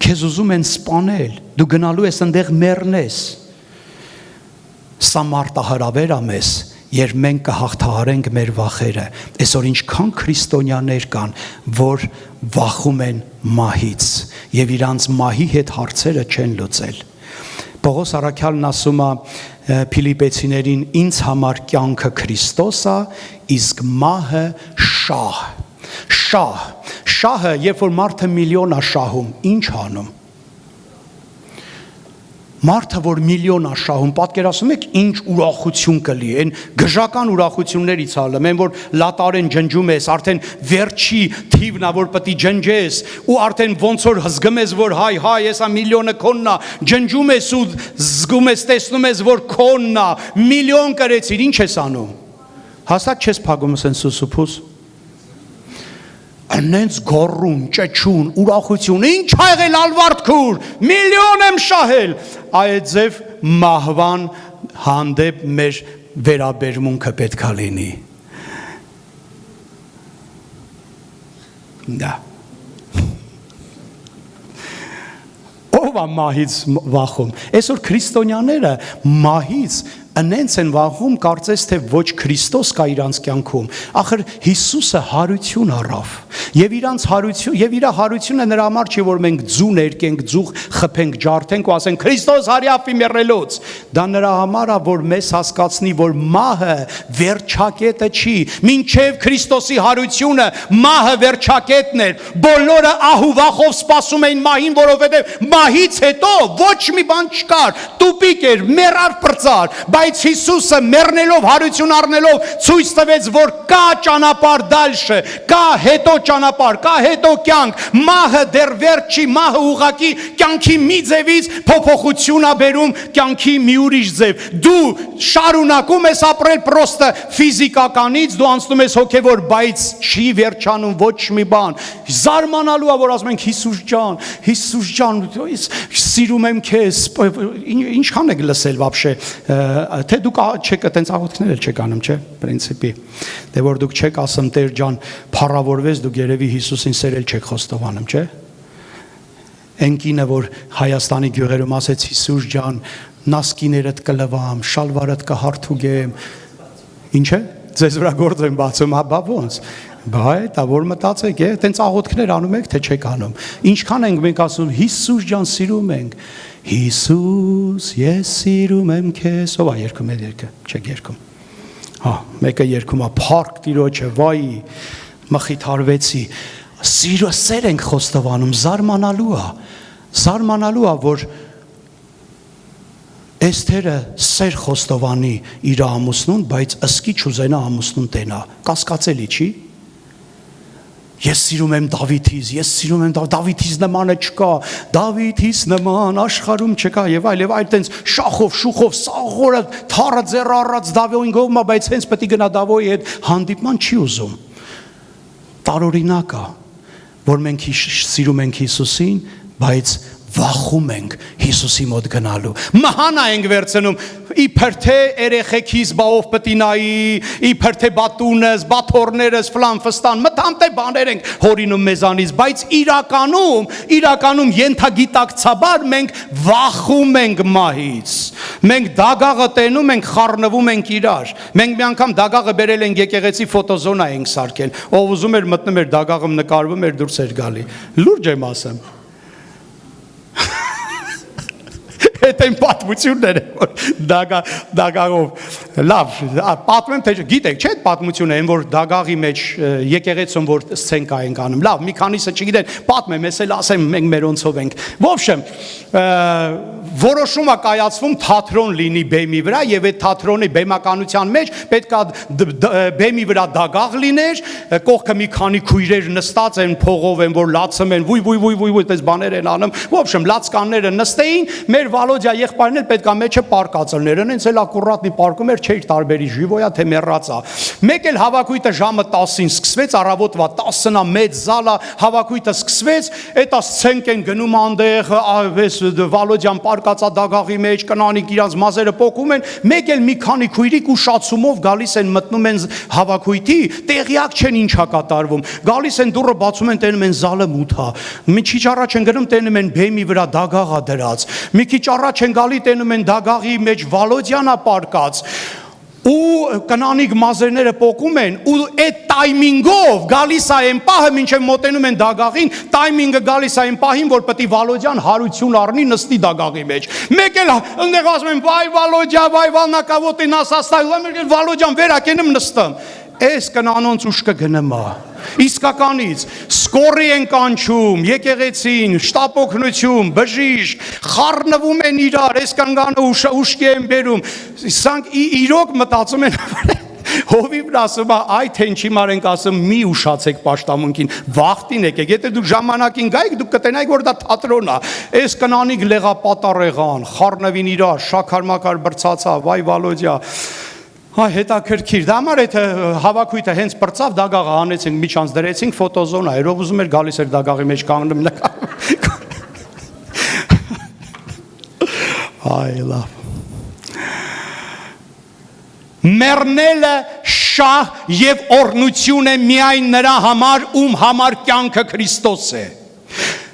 Քեզ ուզում են սպանել, դու գնալու ես այնտեղ մեռնես։ Սա մարտահրավեր է մեզ, երբ մենք կհաղթահարենք մեր վախերը։ Այսօր ինչքան քրիստոնյաներ կան, որ վախում են մահից եւ իրանց մահի հետ հարցերը չեն լուծել։ Պողոս առաքյալն ասում է Փիլիպեցիներին. ինձ համար կյանքը Քրիստոս է, իսկ մահը շահ։ Շահը, երբ որ մարդը միլիոն է շահում, ինչ անում։ Մարդը, որ միլիոն է շահում, պատկերացնում եք ինչ ուրախություն կլի, այն գժական ուրախություններից ալում, այն որ լատարեն ջնջում ես, արդեն վերջի թիվն է, որ պետք է ջնջես, ու արդեն ոնց որ հզգում ես, որ հայ, եսա միլիոնը քոնն է, ջնջում ես ու զգում ես, տեսնում ես, որ քոնն է, միլիոն կրեցիր, ինչ ես անում։ Հաստատ չես փագում ասեն սուսուփուս։ Անենց գոռում, ճչուն, ուրախություն, ինչ ա եղել Ալվարդքուր, միլիոն եմ շահել, այդ ձև մահվան հանդեպ մեր վերաբերմունքը պետք է լինի։ Դա։ Ով է մահից վախում։ Այսօր քրիստոնյաները մահից Անենց են վախում, կարծես թե ոչ Քրիստոս կա իրանց կյանքում։ Ախր Հիսուսը հարություն առավ։ Եվ իրանց հարություն, եւ իր հարությունը նրա համար չի, որ մենք ձու ներկենք, ձուղ խփենք, ջարդենք ու ասենք Քրիստոս հարյաֆի մեռելոց։ Դա նրա համար է, որ մեզ հասկացնի, որ մահը վերջակետը չի։ Մինչև Քրիստոսի հարությունը մահը վերջակետն էր։ Բոլորը ահու վախով սպասում էին մահին, որովհետև մահից հետո ոչ մի բան չկար։ Տուպիկ էր, մեռար պրծար, բայց Հիսուսը մեռնելով հարություն առնելով ցույց տվեց, որ կա ճանապարհ դալշը, կա հետո ճանապարհ, կա հետո կյանք, մահը դեռ վերջ չի, մահը ուղակի կյանքի մի ձևից փոփոխություն է բերում կյանքի մի ուրիշ ձև։ Դու շարունակում ես ապրել պրոստը ֆիզիկականից, դու անցնում ես հոգևոր, բայց չի վերջանում ոչ մի բան։ Զարմանալու է, որ ասում ենք Հիսուս ջան, սիրում եմ քեզ, ինչքան եք լսել вообще, թե դուք չեք այտենց աղոթքներ չեք անում, չէ՞, պրինցիպի։ Դե որ դուք չեք ասում Տեր ջան, փառավորվես, դուք երևի Հիսուսին սերել չեք խոստովանում, չէ՞։ Այն կինը, որ Հայաստանի գյուղերում ասեց Հիսուս ջան, նասկիներդ կլվամ, շալվարդ կհարթուգեմ։ Ինչ է։ Ձեզ վրա գործ եմ բացում, հա, բա ոնց։ Բայց դա որ մտածեք, այտենց աղոթքներ անում եք, թե չեք անում։ Ինչքան ենք մենք ասում Հիսուս ջան, սիրում ենք։ Հիսուս, ես սիրում եմ քեզ, ով է երգում այդ երգը, չեք երգում։ Հա, մեկը երգում է փառք Տիրոջը, վայ, մխիթարվեցի։ Սիրո սեր ենք խոստովանում, զարմանալու է, որ Էսթերը սեր խոստովանի իր ամուսնուն, բայց ըսկի չուզենա ամուսնուն տենա, կասկածելի չի։ Ես սիրում եմ Դավիթից, Դավիթից նմանը չկա, Դավիթից նման աշխարհում չկա եւ այլ տենց շախով, շուխով, սաղորը, թառը ձեռ առած Դավոյին գովմա, բայց հենց պետք է գնա Դավոյի հետ հանդիպման չի ուզում։ Տարօրինակ է, որ մենք սիրում ենք Հիսուսին, բայց վախում ենք Հիսուսի մոտ գնալու։ Մահանա ենք վերցնում, իբր թե երեխեքիս բաով պտի նայի, իբր թե բատունս, բաթորներս, ֆլան ֆստան, մտանտե բաներ ենք հորինում մեզանից, բայց իրականում ենթագիտակցաբար մենք վախում ենք մահից։ Մենք դագաղը տենում ենք, խառնվում ենք իրար։ Մենք մի անգամ դագաղը բերել ենք եկեղեցի ֆոտոզոնա ենք սարքել։ Ով ուզում էր մտնում էր դագաղը նկարվում էր դուրս էր գալի։ Լուրջ եմ ասեմ։ Այդ են պատմությունները, որ դագաղով, լավ, պատմեմ, թե գիտեք, չէ՞ պատմությունը են, որ դագաղի մեջ եկեղեցում, որ սցենկա ենք անում, լավ, մի քանիսը չգիտեն, պատմեմ, ես էլ ասեմ, մենք մերոնցով ենք, ոբշեմ, որոշումը կայացվում թատրոն լինի բեմի վրա եւ այդ թատրոնի բեմականության մեջ պետք է բեմի վրա դագաղ լիներ, կողքը մի քանի քույրեր նստած են փողով են, որ լացում են, վույ, այդպես բաներ են անում, ոբշեմ լացկանները նստեին, մեր Վալոդիա եղբայրն էլ պետք է մեջը պարկած լիներ, այնց էլ ակուրատնի պարկում էր, չէր տարբերի ժիվոյա թե մեռածա։ Մեկ էլ հավաքույթը ժամը 10-ին սկսվեց, առավոտվա 10-ը մեծ զալա հավաքույթը սկսվեց, այդ սցենկ են գնում անդեղ, Վալոդիան պարկածա դագաղի մեջ, կնանիկ իրանց մազերը պոկում են, մեկ էլ մի քանի քույրիկ ուշացումով գալիս են մտնում են հավաքույթի, տեղյակ չեն ինչա կատարվում, գալիս են դուռը բացում են, տենում են զալը մութա, մի քիչ առաջ են գնում, տենում են բեմի վրա դագաղա դրած, մի քիչ առաջ են գալի, տենում են դագաղի մեջ Վալոդյանա պարկած, ու կնանիկ մազերները պոկում են ու այդ տայմինգով գալիս է այն պահը մինչև մոտենում են դագաղին, տայմինգը գալիս է այն պահին, որ պետք է Վալոդյան հարություն առնի նստի դագաղի մեջ, մեկ էլ ընդեղ ասում են վայ Վալոդյա, վայ վալնակավոտին ասաստայլ, Վալոդյան վերակենում նստում, այս կնանոնց ուշ կգնմա, իսկականից, սկորի են կանչում, եկեղեցին, շտապօգնություն, բժիշկ, խառնվում են իրար, այս կնգանը ուշքի են բերում, սանք իրոք մտածում են, հովիվն ասում է, այ թե ինչի մար ենք ասում, մի ուշացեք պաշտամունքին, վախտին եկեք, եթե դուք ժամանակին գայիք, դուք կտենայիք, որ դա թատրոն է, այս կնանիք լեղապատառ եղան, խառնվին իրար, շաքար-մակար բրցացա, վայ Վալոդյա, հետաքրքիր, դա համար այդ հավաքույթը հենց պրծավ, դագաղը հանեցինք, միջանց դրեցինք, ֆոտոզոնա էր, ով ուզում էր գալիս էր դագաղի մեջ կանգնում այ լավ մեռնելը շահ և օրհնություն է միայն նրա համար, ում համար կյանքը Քրիստոս է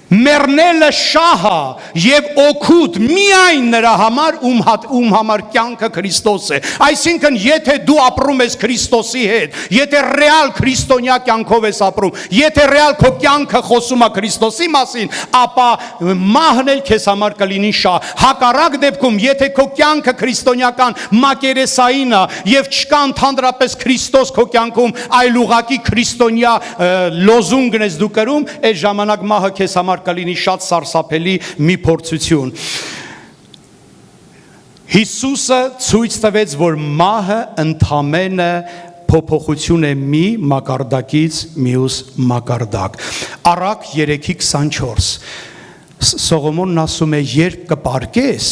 մեռնելը շահ է և օգուտ միայն նրա համար, ում համար կյանքը Քրիստոս է, այսինքն եթե դու ապրում ես Քրիստոսի հետ, եթե ռեալ քրիստոնյա կյանքով ես ապրում, եթե ռեալ քո կյանքը խոսում է Քրիստոսի մասին, ապա մահն էլ քեզ համար կլինի շահ, հակառակ դեպքում, եթե քո կյանքը քրիստոնյական մակերեսային է և չկա ընդհանրապես Քրիստոս քո կյանքում, այլ ուղղակի քրիստոնյա լոզունգն ես դու կրում, այդ ժամանակ մահը քեզ համար կլինի շատ սարսափելի մի փորձություն։ Հիսուսը ցույց տվեց, որ մահը ընդամենը փոփոխություն է մի մակարդակից մյուս մակարդակ։ Առակ 3:24 Սողոմոնն ասում է, երբ կպարկես,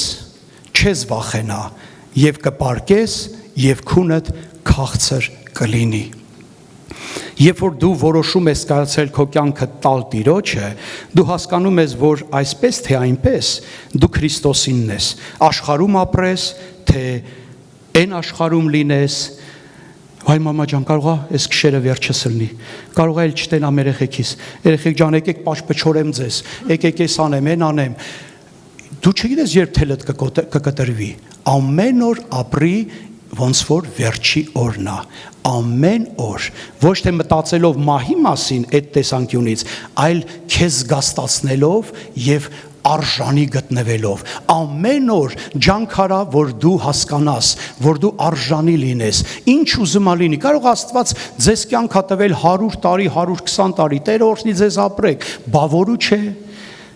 չես վախենա, եւ կպարկես, եւ քունդ քաղցր կլինի։ Երբ որ դու որոշում ես կայացրել քո կյանքը տալ Տիրոջը, դու հասկանում ես, որ այսպես թե այնպես դու Քրիստոսինն ես, աշխարհում ապրես, թե այն աշխարհում լինես, այ մամա ջան, կարող է այս քշերը վերջս լինի, կարող է էլ չտենամ երեխեքիս, երեխեք ջան, եկեք պաշտպչորեմ ձեզ, եկեք ես անեմ, այն անեմ, դու չգիտես երբ թելդ կկտրվի, ամեն օր ապրի ոնց որ վերջի օրն է, ամեն օր, ոչ թե մտածելով մահի մասին այդ տեսանկյունից, այլ քեզ զգաստացնելով և արժանի գտնվելով, ամեն օր ջանք արա, որ դու հասկանաս, որ դու արժանի լինես, ինչ ուզում ա լինի, կարող Աստված ձեզ կյանք ա տվել 100 տարի, 120 տարի, Տերը օրհնի ձեզ ապրեք, բա որու չէ,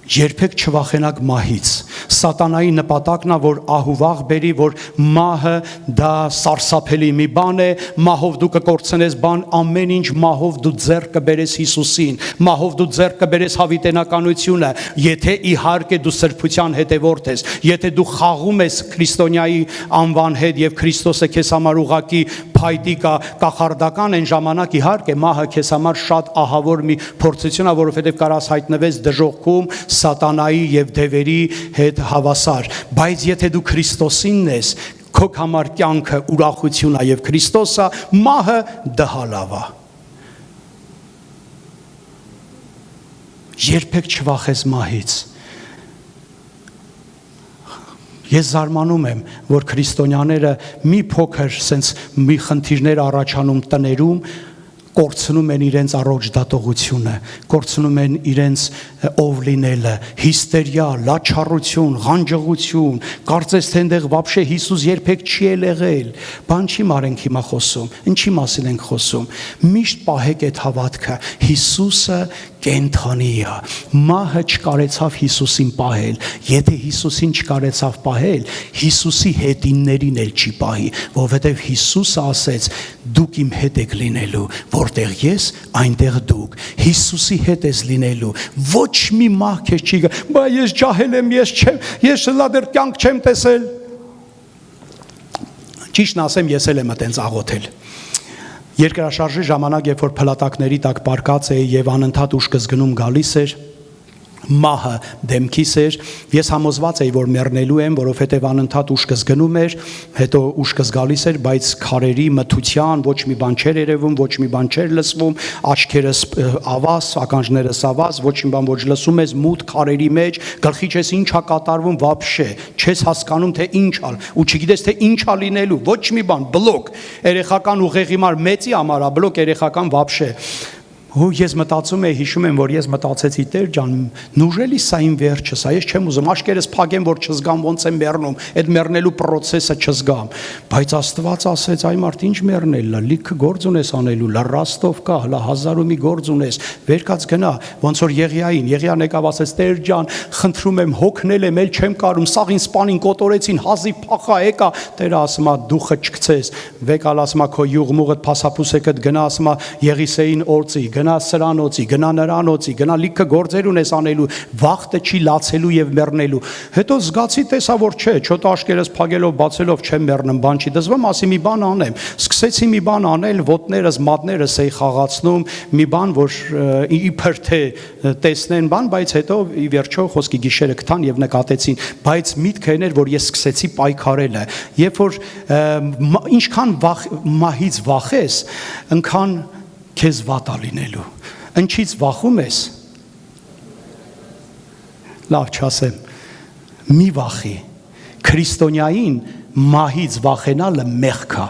երբեք չվախենաք մահից, սատանայի նպատակն է, որ ահուվաղ բերի, որ մահը դա սարսափելի մի բան է, մահով դու կկորցնես բան, ամեն ինչ մահով դու ձեռք կբերես Հիսուսին, մահով դու ձեռք կբերես հավիտենականությունը, եթե իհարկե դու սրբության հետևորդ ես, եթե դու խաղում ես քրիստոնյայի անվան հետ և Քրիստոսը քեզ համար ուղղակի փայտիկ է, կախարդական այն ժամանակ իհարկե մահը քեզ համար շատ ահավոր մի փորձություն է, որովհետև կարաս հայտնվես դժոխքում, սատանայի և դևերի հետ հավասար, բայց եթե դու Քրիստոսինն ես, քո համար կյանքը ուրախություն է և Քրիստոսը, մահը դհալավ է։ Երբեք չվախես մահից։ Ես զարմանում եմ, որ քրիստոնյաները մի փոքր սենց մի խնդիրներ առաջանում տներում, կորցնում են իրենց առողջ դատողությունը, կորցնում են իրենց ով լինելը, հիստերիա, լաչառություն, ղանջղություն, կարծես թե այնտեղ вообще Հիսուս երբեք չի եղել, բան չի մարենք հիմա խոսում, ինչի մասին ենք խոսում, միշտ պահեք այդ հավատքը, Հիսուսը կենթանի է, մահը չկարեցավ Հիսուսին պահել, եթե Հիսուսին չկարեցավ պահել, Հիսուսի հետիններին էլ չի պահի, որովհետև Հիսուսը ասեց, դուք իմ հետ եք լինելու, որտեղ ես, այնտեղ դուք, Հիսուսի հետ ես լինելու, ոչ մի մահ քեզ չի գա, բա ես ջահել եմ, ես լադեր կյանք չեմ տեսել, ճիշտն ասեմ, ես էլ եմ այտենց աղոթել, երկրաշարժի ժամանակ, երբ որ փլատակների տակ պարկած էի եւ անընդհատ ուշքս գնում գալիս էր, մահը դեմքիս էր, ես համոզված էի, որ մեռնելու եմ, որովհետև անընդհատ ուշքս գնում էր, հետո ուշքս գալիս էր, բայց քարերի մթության ոչ մի բան չէր երևում, ոչ մի բան չէր լսվում, աչքերս ավազ, ականջներս ավազ, ոչ մի բան ոչ լսում ես, մութ քարերի մեջ, գլխի չես ինչա կատարվում, вообще, չես հասկանում թե ինչ ալ, ու չգիտես թե ինչա լինելու, ոչ մի բան, բլոկ, երեխական ուղեղի համար մեծի համար, բլոկ երեխական вообще Ու ես մտածում եմ, հիշում եմ, որ ես մտածեցի Տեր ջան, նուժելի սա իմ վերջը, սա ես չեմ ուզում, աշկերս փակեմ, որ չզգամ ոնց եմ մեռնում, այդ մեռնելու process-ը չզգամ, բայց Աստված ասեց, այ մարդ ինչ մեռնելա, լիքը գործ ունես անելու, լրաստով կա, հլա 1000 ու մի գործ ունես, վերկած գնա, ոնց որ Եղիան եկավ ասեց, Տեր ջան, խնդրում եմ, հոգնել եմ, ել չեմ կարում, սաղին սպանին կոտորեցին, հազիվ փախա եկա, Տերը ասում է դուխը չգցես, վեկալ ասում է քո յուղմուղդ փասափուսեկդ գնա ասում է Եղիսեին օրծի գնա սրանոցի, գնա նրանոցի, գնա լիքը գործեր ունես անելու, վախտը չի լացելու եւ մեռնելու։ Հետո զգացի տեսա որ չէ, չոտ աշկերս փագելով բացելով չեմ մեռնում, բան չի դզվում, ասի մի բան անեմ։ Սկսեցի մի բան անել, ոտներս, մատներս էի խաղացնում, մի բան որ իբր թե տեսնեն բան, բայց հետո ի վերջո խոսքի գիշերը գտան եւ նկատեցին, բայց միտքը էր որ ես սկսեցի պայքարելը։ Երբ որ ինչքան մահից վախես, այնքան քեզ վատ է լինելու, ինչից վախում ես, լավ չասեմ, մի վախի, քրիստոնյային մահից վախենալը մեղք է,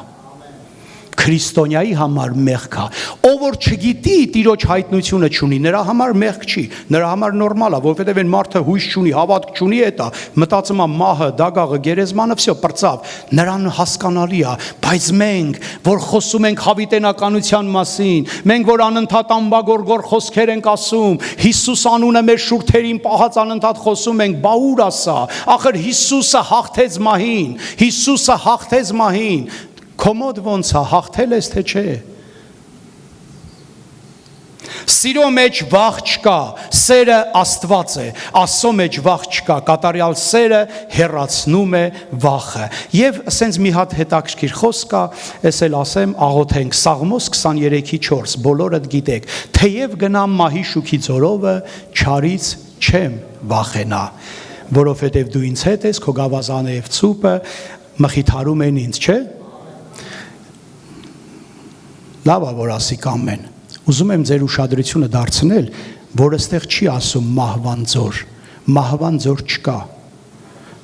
քրիստոնյայի համար մեղք է, ով որ չգիտի Տիրոջ հայտնությունը չունի, նրա համար մեղք չի, նրա համար նորմալ է, որովհետև այն մարդը հույս չունի, հավատք չունի, էտա, մտածում է մահը, դագաղը, գերեզմանը, վсё, պրծավ, նրան հասկանալի է, բայց մենք, որ խոսում ենք հավիտենականության մասին, մենք որ անընդհատ ամբագորգոր խոսքեր ենք ասում, Հիսուս անունը մեր շուրթերին պահած անընդհատ խոսում ենք, բա ուր ասա, ախր Հիսուսը հաղթեց մահին, Հիսուսը հաղթեց մահին, Կոմոդ ոնց է, հաղթել ես թե չէ։ Սիրո մեջ վախ չկա, սերը Աստված է, Աստծո մեջ վախ չկա, կատարյալ սերը հեռացնում է վախը։ Եվ ասենց մի հատ հետաքրքիր խոսք կա, ես էլ ասեմ, աղոթենք Սաղմոս 23:4, բոլորդ գիտեք, թեև գնամ մահի շուքի ձորովը, չարից չեմ վախենա, որովհետև դու ինձ հետ ես, քո գավազանը եւ ցուպը մխիթարում են ինձ, չէ՞։ Լավ է որ ասի կամեն, ուզում եմ ձեր ուշադրությունը դարձնել, որ այստեղ չի ասում մահվան ձոր չկա,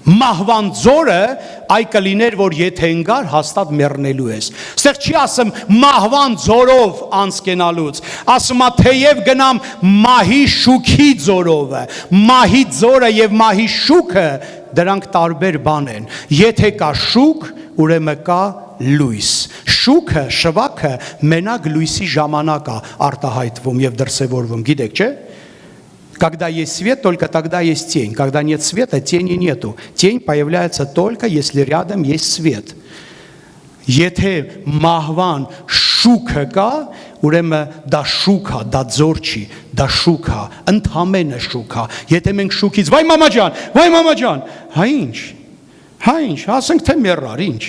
մահվան ձորը այ կլիներ, որ եթե ընկար հաստատ մեռնելու ես, այստեղ չի ասում մահվան ձորով անցկենալուց, ասում է թեև գնամ մահի շուքի ձորովը, մահի ձորը եւ մահի շուքը դրանք տարբեր բան են, եթե կա շուք, ուրեմն կա լույս, շուքը, շվաքը մենակ լույսի ժամանակ է արտահայտվում եւ դրսևորվում, գիտեք, չէ՞։ Когда есть свет, только тогда есть тень. Когда нет света, тени нету. Тень появляется только, если рядом есть свет. Եթե մահվան շուքը կա, ուրեմն դա շուք է, դա ձոր չի, դա շուք է, ընդհանրապես շուք է։ Եթե մենք շուքից, վայ մամա ջան, հա ինչ, ասենք թե մեռար, ինչ։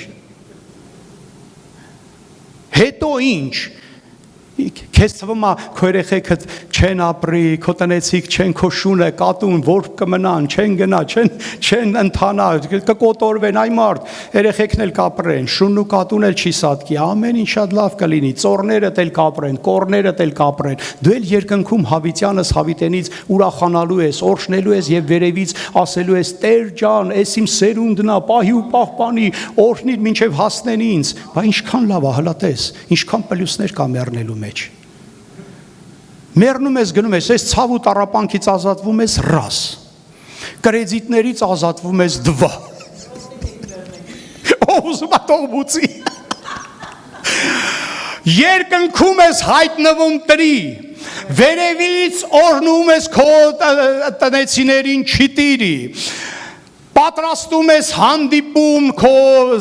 Հետո ինչ, քեզ թվում է քո երեխեքդ չեն ապրի, քո տնեցիք չեն քո շունը կատուն, որ կմնան, չեն գնա, չեն ընթանա, կկոտորվեն, այ մարդ, երեխեքն էլ կապրեն, շունն ու կատուն էլ չի սատկի, ամեն ինչ շատ լավ կլինի, ծորներդ էլ կապրեն, կորներդ էլ կապրեն, դու էլ երկնքում հավիտյանս հավիտենից ուրախանալու ես, օրհնելու ես եւ վերևից ասելու ես Տեր ջան, էս իմ սերունդն է, պահի ու պահպանի, օրհնիր մինչեւ հասնեն ինձ, բա ինչքան լավ է, հլա տես, ինչքան պլյուսներ կա մեռնելու մեջ։ Մեռնում ես, գնում ես, այս ցավ ու տառապանքից ազատվում ես ռաս, կրեդիտներից ազատվում ես դվա, ով ուզում է թող բուծի, երկնքում ես հայտնվում տրի, վերևից օրհնում ես քո տնեցիներին չիտիրի, պատրաստում ես հանդիպում քո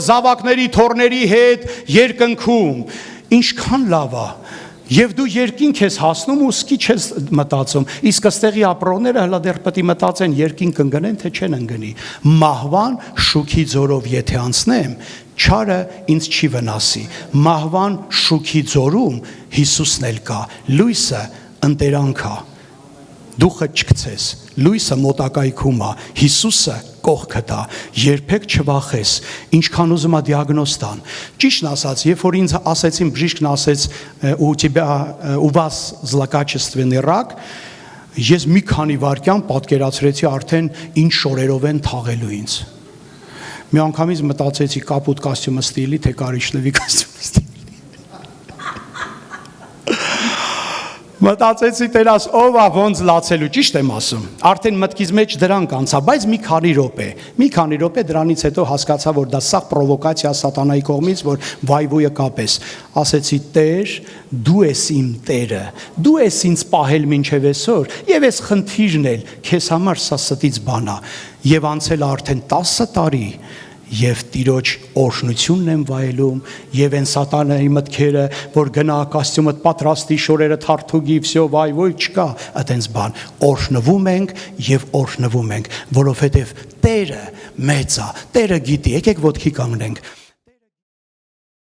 զավակների թորների հետ երկնքում, ինչքան լավ է, եւ դու երկինք ես հասնում ու սկի չես մտածում, իսկ ըստեղի ապրողները հլա դեռ պետք է մտածեն երկինք ընկնեն թե չեն ընկնի, մահվան շուքի ձորով եթե անցնեմ, չարը ինձ չի վնասի, մահվան շուքի ձորում Հիսուսն էլ կա, լույսը ընտերանք է, դուխը չգցես, լույսը մոտակայքում է, Հիսուսը կողքդ է, երբեք չվախես, ինչքան ուզում է դիագնոզ տան, ճիշտն ասած, երբ որ ինձ ասեցին, բժիշկն ասեց, у вас злокачественный рак, ես մի քանի վայրկյան պատկերացրեցի արդեն ինչ շորերով են թաղելու ինձ, մի անգամից մտածեցի կապուտ կոստյումը ստիլի, թե կարիճնևի կոստյումը ստիլի, մտածեցի տերաս ով է ոնց լացելու, ճիշտ եմ ասում, արդեն մտքից մեջ դրան կանցա, բայց մի քանի րոպե դրանից հետո հասկացա, որ դա սաղ պրովոկացիա սատանայի կողմից, որ վայվույը կապես, ասեցի Տեր, դու ես իմ Տերը, դու ես ինձ պահել մինչև այսօր, եւ այս խնդիրն էլ քեզ համար սա ստից բան է, եւ անցել արդեն 10 տարի, Եվ տիրոջ օրհնությունն եմ վայելում, եւ են սատանայի մտքերը, որ գնա կոստյումդ պատրաստի, շորերը թարթուգի, վсё, վայ, չկա, այդպես բան, օրհնվում ենք եւ օրհնվում ենք, որովհետեւ Տերը մեծ է, Տերը գիտի, եկեք ոտքի կանգնենք։